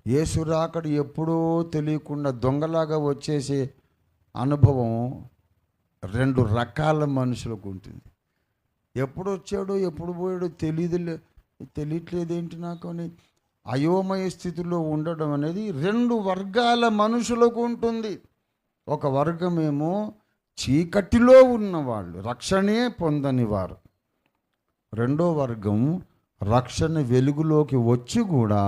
యేసు రాకడ ఎప్పుడో తెలియకుండా దొంగలాగా వచ్చేసే అనుభవం రెండు రకాల మనుషులకు ఉంటుంది. ఎప్పుడు వచ్చాడో ఎప్పుడు పోయాడో తెలియట్లేదేంటి నాకు అని అయోమయ స్థితిలో ఉండడం అనేది రెండు వర్గాల మనుషులకు ఉంటుంది. ఒక వర్గమేమో చీకటిలో ఉన్నవాళ్ళు, రక్షణే పొందని వారు. రెండో వర్గం రక్షణ వెలుగులోకి వచ్చి కూడా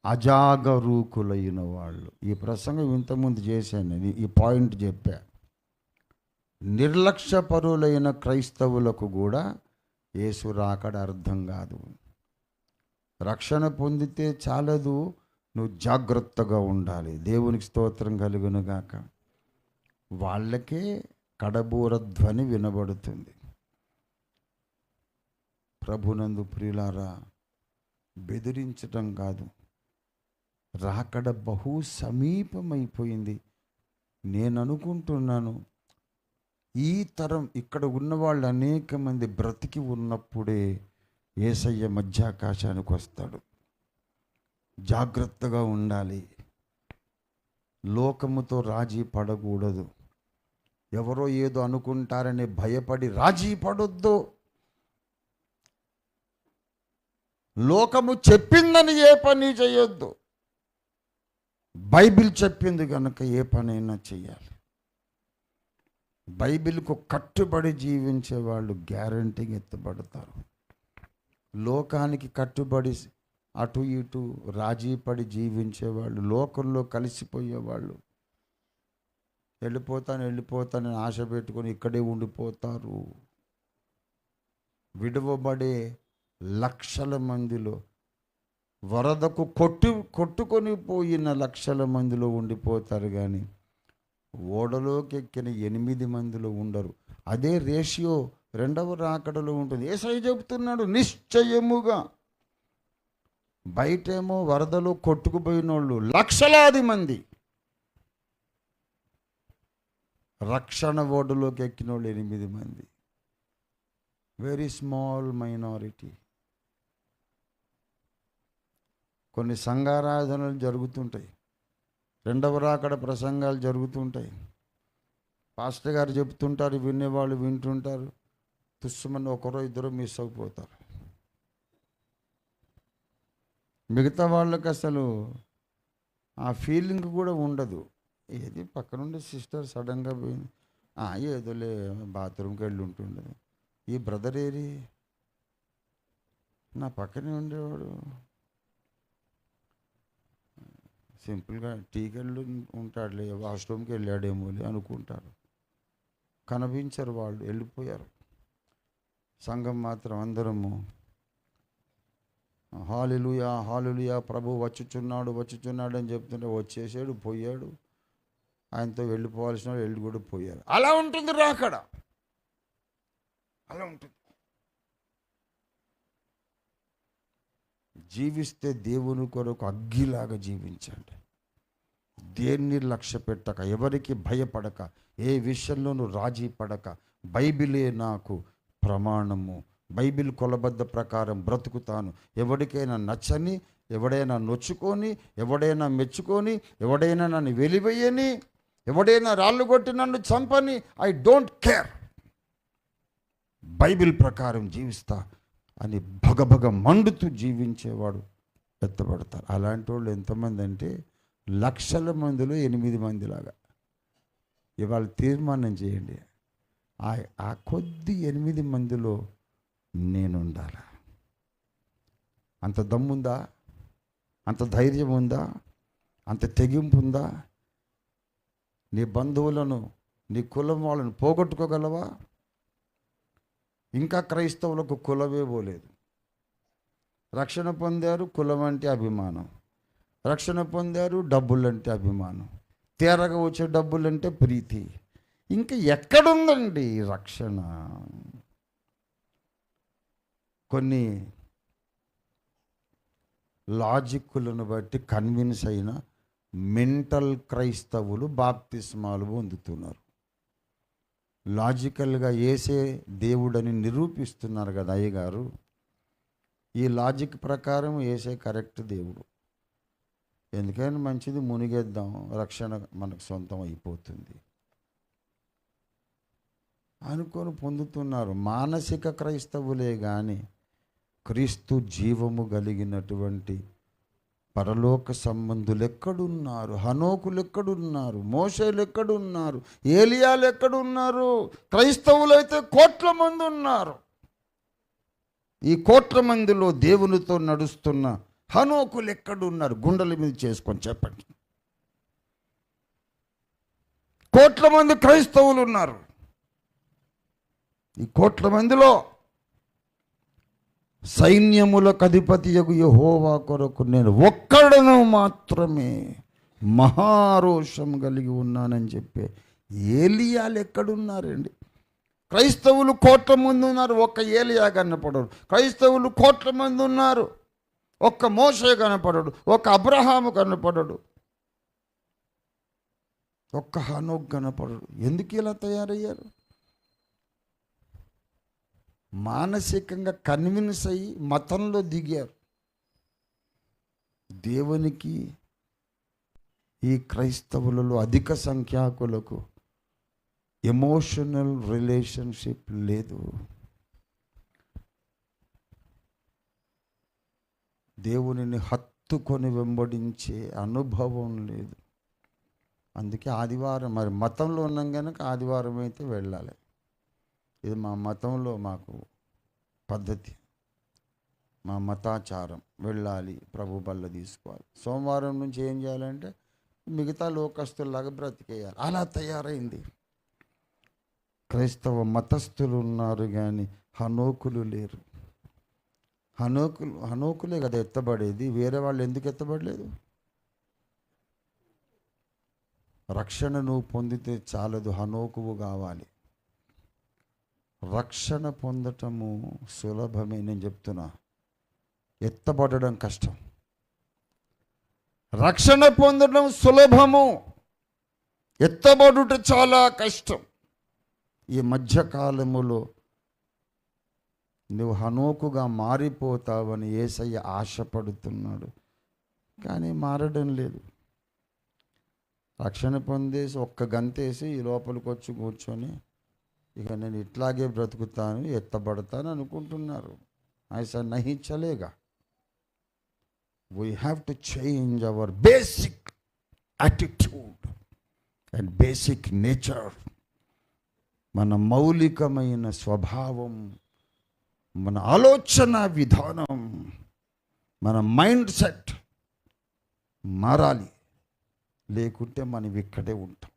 అజాగరూకులైన వాళ్ళు. ఈ ప్రసంగం ఇంతకుముందు చేశాను, ఈ పాయింట్ చెప్పా. నిర్లక్ష్యపరులైన క్రైస్తవులకు కూడా యేసు రాకడ అర్థం కాదు. రక్షణ పొందితే చాలదు, నువ్వు జాగ్రత్తగా ఉండాలి. దేవునికి స్తోత్రం కలుగును గాక. వాళ్ళకే కడబూర ధ్వని వినబడుతుంది. ప్రభునందు ప్రియులారా, బెదిరించటం కాదు, రాకడ బహు సమీపమైపోయింది. నేను అనుకుంటున్నాను, ఈ తరం ఇక్కడ ఉన్నవాళ్ళు అనేక మంది బ్రతికి ఉన్నప్పుడే యేసయ్య మధ్యాకాశానికి వస్తాడు. జాగ్రత్తగా ఉండాలి. లోకముతో రాజీ పడకూడదు. ఎవరో ఏదో అనుకుంటారని భయపడి రాజీ పడొద్దు. లోకము చెప్పిందని ఏ పని చేయొద్దు. బైబిల్ చెప్పింది కనుక ఏ పనైనా చెయ్యాలి. బైబిల్కు కట్టుబడి జీవించే వాళ్ళు గ్యారంటీగా ఎత్తబడతారు. లోకానికి కట్టుబడి అటు ఇటు రాజీపడి జీవించేవాళ్ళు, లోకంలో కలిసిపోయేవాళ్ళు, వెళ్ళిపోతానని ఆశ పెట్టుకొని ఇక్కడే ఉండిపోతారు. విడవబడే లక్షల మందిలో, వరదకు కొట్టుకొని పోయిన లక్షల మందిలో ఉండిపోతారు, కానీ ఓడలోకి ఎక్కిన 8 మందిలో ఉండరు. అదే రేషియో రెండవ రాకడలో ఉంటుంది. యేసయ్య చెబుతున్నాడు నిశ్చయముగా. బయటేమో వరదలో కొట్టుకుపోయిన వాళ్ళు లక్షలాది మంది, రక్షణ ఓడలోకి ఎక్కిన వాళ్ళు 8 మంది. Very small minority. కొన్ని సంఘారాధనలు జరుగుతుంటాయి, రెండవ రాకడ ప్రసంగాలు జరుగుతుంటాయి, పాస్టర్ గారు చెప్తుంటారు, వినేవాళ్ళు వింటుంటారు, తుస్సుమని ఒకరో ఇద్దరు మిస్ అయిపోతారు. మిగతా వాళ్ళకి అసలు ఆ ఫీలింగ్ కూడా ఉండదు. ఏది పక్కనుండి సిస్టర్ సడన్గా పోయింది, ఏదోలే బాత్రూమ్కి వెళ్ళి ఉంటుండదు. ఈ బ్రదర్ ఏరి నా పక్కనే ఉండేవాడు, సింపుల్గా టీకి వెళ్ళి ఉంటాడులే, వాష్రూమ్కి వెళ్ళాడేమో అనుకుంటారు. కనిపించరు, వాళ్ళు వెళ్ళిపోయారు. సంఘం మాత్రం అందరము హల్లెలూయా హల్లెలూయా ప్రభు వచ్చుచున్నాడు అని చెప్తుంటే వచ్చేసాడు, పోయాడు. ఆయనతో వెళ్ళిపోవాల్సిన వాళ్ళు వెళ్ళి కూడా పోయారు. అలా ఉంటుంది రాకడ, అలా ఉంటుంది. జీవిస్తే దేవుని కొరకు అగ్గిలాగా జీవించండి. దేన్ని లక్ష్య పెట్టక, ఎవరికి భయపడక, ఏ విషయంలోనూ రాజీ పడక, బైబిలే నాకు ప్రమాణము, బైబిల్ కొలబద్ద ప్రకారం బ్రతుకుతాను. ఎవరికైనా నచ్చని, ఎవడైనా నొచ్చుకొని, ఎవడైనా మెచ్చుకొని, ఎవడైనా నన్ను వెలివేయని, ఎవడైనా రాళ్ళు కొట్టి నన్ను చంపని, ఐ డోంట్ కేర్, బైబిల్ ప్రకారం జీవిస్తా అని భగభగ మండుతూ జీవించేవాడు ఎత్తబడతారు. అలాంటి వాళ్ళు ఎంతమంది అంటే లక్షల మందిలో 8 మందిలాగా. ఇవాళ తీర్మానం చేయండి, ఆ కొద్ది 8 మందిలో నేను ఉండాలి. అంత దమ్ముందా? అంత ధైర్యం ఉందా? అంత తెగింపు ఉందా? నీ బంధువులను, నీ కులం వాళ్ళను పోగొట్టుకోగలవా? ఇంకా క్రైస్తవులకు కులమే పోలేదు. రక్షణ పొందారు, కులం అంటే అభిమానం. రక్షణ పొందారు, డబ్బులంటే అభిమానం. తేరగా వచ్చే డబ్బులంటే ప్రీతి. ఇంకా ఎక్కడుందండి ఈ రక్షణ? కొన్ని లాజిక్కులను బట్టి కన్విన్స్ అయిన మెంటల్ క్రైస్తవులు బాప్తిస్మాలు పొందుతున్నారు. లాజికల్గా యేసే దేవుడని నిరూపిస్తున్నారు కదా అయ్యగారు. ఈ లాజిక్ ప్రకారం యేసే కరెక్ట్ దేవుడు. ఎందుకైనా మంచిది మునిగేద్దాం, రక్షణ మనకు సొంతం అయిపోతుంది అనుకొని పొందుతున్నారు. మానసిక క్రైస్తవులే కానీ క్రీస్తు జీవము కలిగినటువంటి పరలోక సంబంధులు ఎక్కడున్నారు? హనోకులు ఎక్కడున్నారు? మోషేలు ఎక్కడున్నారు? ఏలియాలు ఎక్కడున్నారు? క్రైస్తవులైతే కోట్ల మంది ఉన్నారు. ఈ కోట్ల మందిలో దేవునితో నడుస్తున్న హనోకులు ఎక్కడున్నారు? గుండెల మీద చేసుకొని చెప్పండి. కోట్ల మంది క్రైస్తవులు ఉన్నారు. ఈ కోట్ల మందిలో సైన్యములకు అధిపతియగు యెహోవా కొరకు నేను ఒక్కడను మాత్రమే మహారోషం కలిగి ఉన్నానని చెప్పే ఏలియాలు ఎక్కడున్నారండి? క్రైస్తవులు కోట్ల మంది ఉన్నారు, ఒక్క ఏలియా కనపడడు. క్రైస్తవులు కోట్ల మంది ఉన్నారు, ఒక్క మోషే కనపడడు, ఒక్క అబ్రహాము కనపడడు, ఒక్క హనోక్ కనపడడు. ఎందుకు ఇలా తయారయ్యారు? మానసికంగా కన్విన్స్ అయ్యి మతంలో దిగారు. దేవునికి ఈ క్రైస్తవులలో అధిక సంఖ్యాకులకు ఎమోషనల్ రిలేషన్షిప్ లేదు. దేవునిని హత్తుకొని వెంబడించే అనుభవం లేదు. అందుకే ఆదివారం, మరి మతంలో ఉన్నాం కనుక ఆదివారం అయితే వెళ్ళాలి. ఇది మా మతంలో మాకు పద్ధతి, మా మతాచారం. వెళ్ళాలి, ప్రభు బల్ల తీసుకోవాలి. సోమవారం నుంచి ఏం చేయాలంటే మిగతా లోకస్తుల్లాగా బ్రతికేయాలి. అలా తయారైంది. క్రైస్తవ మతస్థులు ఉన్నారు కానీ హనోకులు లేరు. హనోకులే కదా ఎత్తబడేది, వేరే వాళ్ళు ఎందుకు ఎత్తబడలేదు? రక్షణ నువ్వు పొందితే చాలదు, హనోకువు కావాలి. రక్షణ పొందటము సులభమే, నేను చెప్తున్నా. ఎత్తబడడం కష్టం. రక్షణ పొందడం సులభము, ఎత్తబడుట చాలా కష్టం. ఈ మధ్యకాలములో నువ్వు హనోకుగా మారిపోతావని యేసయ్య ఆశపడుతున్నాడు, కానీ మారడం లేదు. రక్షణ పొందేసి ఒక్క గంతేసి ఈ లోపలికి వచ్చి కూర్చొని ఇక నేను ఇట్లాగే బ్రతుకుతాను, ఎత్తబడతాను అనుకుంటున్నారు. ఐసా నహీ చలేగా. We have to change our basic attitude and basic nature. మన మౌలికమైన స్వభావం, మన ఆలోచన విధానం, మన మైండ్ సెట్ మారాలి. లేకుంటే మనం ఇక్కడే ఉంటాం.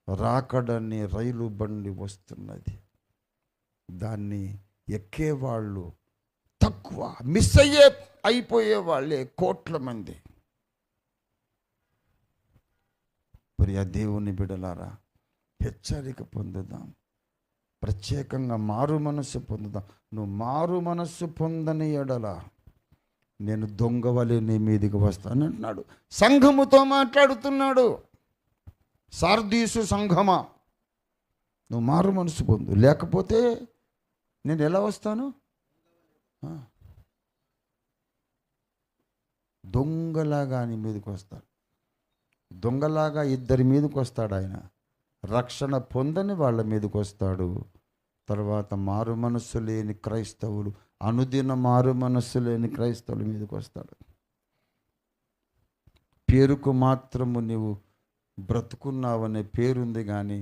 రాకడని రైలు బండి వస్తున్నది, దాన్ని ఎక్కేవాళ్ళు తక్కువ, మిస్ అయిపోయే వాళ్ళే కోట్ల మంది. ప్రియ దేవుని బిడలారా, హెచ్చరిక పొందుదాం. ప్రత్యేకంగా మారు మనస్సు పొందుదాం. నువ్వు మారు మనస్సు పొందని ఎడల నేను దొంగవలే నీ మీదికి వస్తాను అంటున్నాడు. సంఘముతో మాట్లాడుతున్నాడు. సార్దీసు సంఘమా, నువ్వు మారు మనసు పొందు, లేకపోతే నేను ఎలా వస్తాను? దొంగలాగా నీ మీదకి వస్తాడు. దొంగలాగా ఇద్దరి మీదకి వస్తాడు ఆయన. రక్షణ పొందని వాళ్ళ మీదకి వస్తాడు. తర్వాత మారు మనస్సు లేని క్రైస్తవులు, అనుదిన మారు మనస్సు లేని క్రైస్తవుల మీదకి వస్తాడు. పేరుకు మాత్రము నీవు బ్రతుకున్నావనే పేరుంది కానీ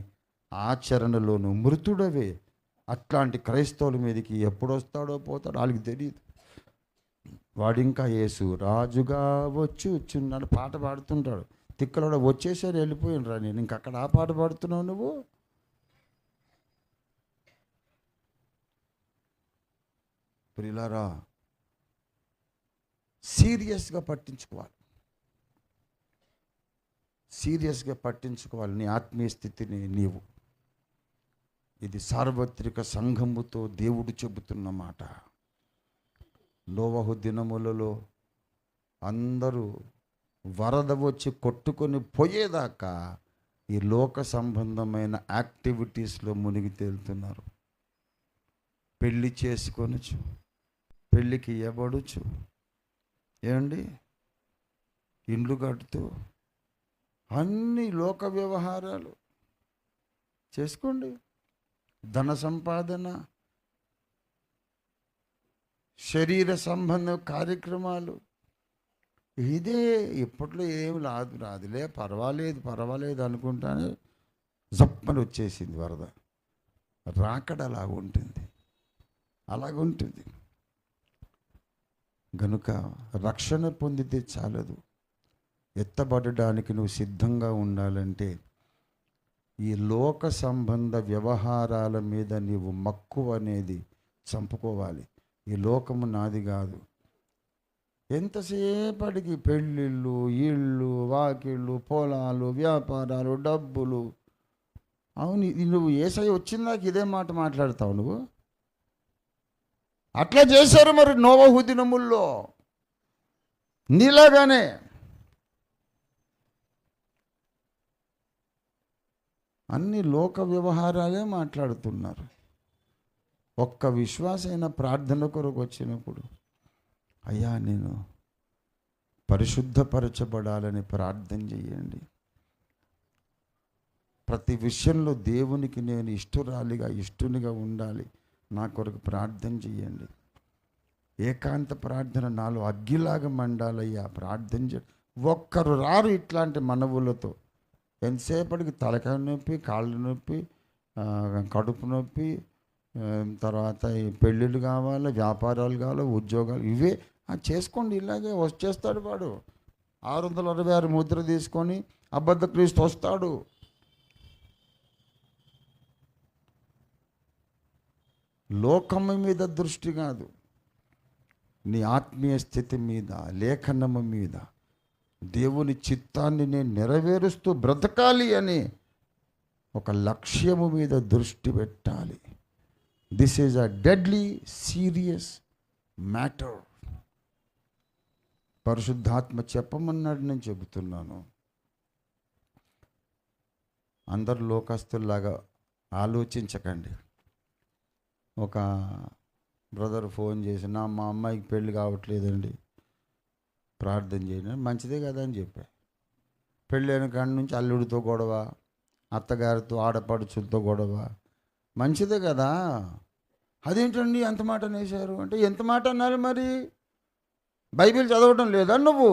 ఆచరణలోను మృతుడవే. అట్లాంటి క్రైస్తవుల మీదకి ఎప్పుడు వస్తాడో పోతాడో వాళ్ళకి తెలియదు. వాడింకా యేసు రాజుగా వచ్చున్నాడు పాట పాడుతుంటాడు. తిక్కలో వచ్చేసారి వెళ్ళిపోయినరా, నేను ఇంక అక్కడ ఆ పాట పాడుతున్నావు నువ్వు. ప్రియులారా, సీరియస్గా పట్టించుకోవాలి. సీరియస్గా పట్టించుకోవాలి నీ ఆత్మీయ స్థితిని నీవు. ఇది సార్వత్రిక సంఘముతో దేవుడు చెబుతున్న మాట. నోవహు దినములలో అందరూ వరద వచ్చి కొట్టుకొని పోయేదాకా ఈ లోక సంబంధమైన యాక్టివిటీస్లో మునిగి తేలుతున్నారు. పెళ్ళి చేసుకొనొచ్చు, పెళ్ళికి ఇవ్వబడచ్చు. ఏమండి, ఇండ్లు కడుతూ అన్ని లోక వ్యవహారాలు చేసుకోండి. ధన సంపాదన, శరీర సంబంధ కార్యక్రమాలు, ఇదే ఇప్పట్లో ఏమి రాదులే, పర్వాలేదు అనుకుంటానే జప్పని వచ్చేసింది వరద. రాకడ అలాగుంటుంది. గనుక రక్షణ పొందితే చాలదు. ఎత్తబడడానికి నువ్వు సిద్ధంగా ఉండాలంటే ఈ లోక సంబంధ వ్యవహారాల మీద నీవు మక్కువ అనేది చంపుకోవాలి. ఈ లోకము నాది కాదు. ఎంతసేపటికి పెళ్ళిళ్ళు, ఇళ్ళు, వాకిళ్ళు, పొలాలు, వ్యాపారాలు, డబ్బులు. అవును, నువ్వు యేసయ్య వచ్చిందాక ఇదే మాట మాట్లాడతావు నువ్వు. అట్లా చేశారు మరి నోవహు దినముల్లో. నీలాగానే అన్ని లోక వ్యవహారాలే మాట్లాడుతున్నారు. ఒక్క విశ్వాసైన ప్రార్థన కొరకు వచ్చినప్పుడు, అయ్యా నేను పరిశుద్ధపరచబడాలని ప్రార్థన చేయండి. ప్రతి విషయంలో దేవునికి నేను ఇష్టునిగా ఉండాలి, నా కొరకు ప్రార్థన చేయండి. ఏకాంత ప్రార్థన నాలో అగ్గిలాగా మండాలయ్యా, ప్రార్థన చే. ఒక్కరు రారు ఇట్లాంటి మనవులతో. ఎంతసేపటికి తలకాయ నొప్పి, కాళ్ళు నొప్పి, కడుపు నొప్పి, తర్వాత ఈ పెళ్ళిళ్ళు కావాలి, వ్యాపారాలు కావాలి, ఉద్యోగాలు, ఇవే చేసుకోండి. ఇలాగే వచ్చేస్తాడు వాడు. 666 ముద్ర తీసుకొని అబద్ధ క్రీస్తు వస్తాడు. లోకము మీద దృష్టి కాదు, నీ ఆత్మీయ స్థితి మీద, లేఖనము మీద, దేవుని చిత్తాన్ని నేను నెరవేరుస్తూ బ్రతకాలి అని ఒక లక్ష్యము మీద దృష్టి పెట్టాలి. This is a deadly serious matter. పరిశుద్ధాత్మ చెప్పమన్నాడు, నేను చెబుతున్నాను. అందరు లోకస్తుల్లాగా ఆలోచించకండి. ఒక బ్రదర్ ఫోన్ చేసి, మా అమ్మాయికి పెళ్ళి కావట్లేదండి, ప్రార్థన చేయండి. మంచిదే కదా అని చెప్పా. పెళ్ళైన కాడి నుంచి అల్లుడితో గొడవ, అత్తగారితో, ఆడపడుచులతో గొడవ. మంచిదే కదా. అదేంటండి ఎంత మాట అనేశారు అంటే, ఎంత మాట అన్నారు మరి? బైబిల్ చదవడం లేదా నువ్వు?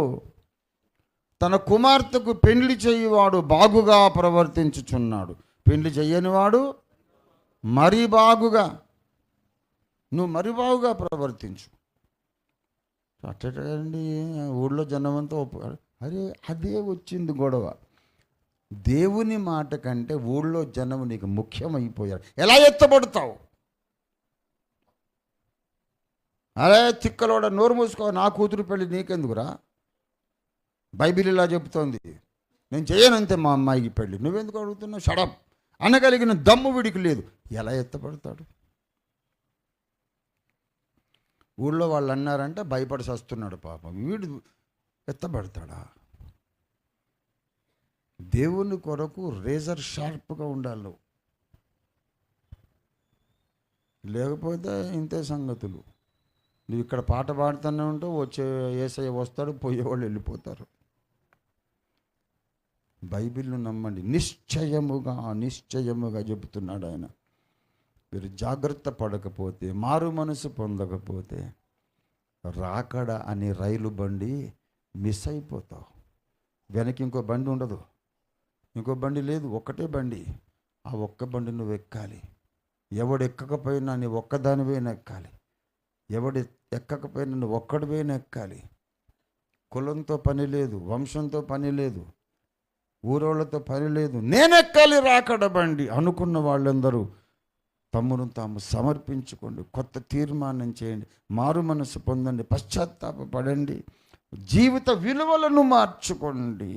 తన కుమార్తెకు పెళ్లి చేయవాడు బాగుగా ప్రవర్తించుచున్నాడు, పెళ్లి చెయ్యనివాడు మరీ బాగుగా. నువ్వు మరి బాగుగా ప్రవర్తించు. అట్టండి ఊళ్ళో జనమంతా అరే అదే వచ్చింది గొడవ. దేవుని మాట కంటే ఊళ్ళో జనం నీకు ముఖ్యమైపోయారు. ఎలా ఎత్తబడతావు? అరే తిక్కలోడ, నోరు మూసుకో, నా కూతురు పెళ్ళి నీకెందుకురా? బైబిల్ ఇలా చెబుతోంది, నేను చేయనంతే మా అమ్మాయికి పెళ్ళి, నువ్వెందుకు అడుగుతున్నావు? షడప్ అనగలిగిన దమ్ము వీడికి లేదు. ఎలా ఎత్తపడతాడు? ఊళ్ళో వాళ్ళు అన్నారంటే భయపడి వస్తున్నాడు పాపం. వీడు ఎత్తబడతాడా? దేవుని కొరకు రేజర్ షార్ప్గా ఉండాలి. లేకపోతే ఇంతే సంగతులు. నువ్వు ఇక్కడ పాట పాడుతూనే ఉంటావు, వచ్చే యేసయ్య వస్తాడు, పోయేవాళ్ళు వెళ్ళిపోతారు. బైబిల్ను నమ్మండి. నిశ్చయముగా చెబుతున్నాడు ఆయన. మీరు జాగ్రత్త పడకపోతే, మారు మనసు పొందకపోతే, రాకడ అనే రైలు బండి మిస్ అయిపోతావు. వెనక్కి ఇంకో బండి ఉండదు, ఇంకో బండి లేదు, ఒక్కటే బండి. ఆ ఒక్క బండి నువ్వు ఎక్కాలి. ఎవడు ఎక్కకపోయినా నీ ఒక్కదానివైనా ఎక్కాలి. ఎవడు ఎక్కకపోయినా నువ్వు ఒక్కడివైనా ఎక్కాలి. కులంతో పని లేదు, వంశంతో పని లేదు, ఊరోళ్ళతో పని లేదు. నేనెక్కాలి రాకడ బండి అనుకున్న వాళ్ళందరూ తమ్మును తాము సమర్పించుకోండి. కొత్త తీర్మానం చేయండి. మారు మనసు పొందండి. పశ్చాత్తాపపడండి. జీవిత విలువలను మార్చుకోండి.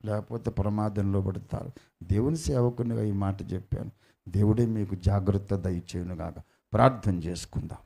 లేకపోతే ప్రమాదంలో పడతారు. దేవుని సేవకునిగా ఈ మాట చెప్పాను. దేవుడే మీకు జాగ్రత్త దయచేయునుగాక. ప్రార్థన చేసుకుందాం.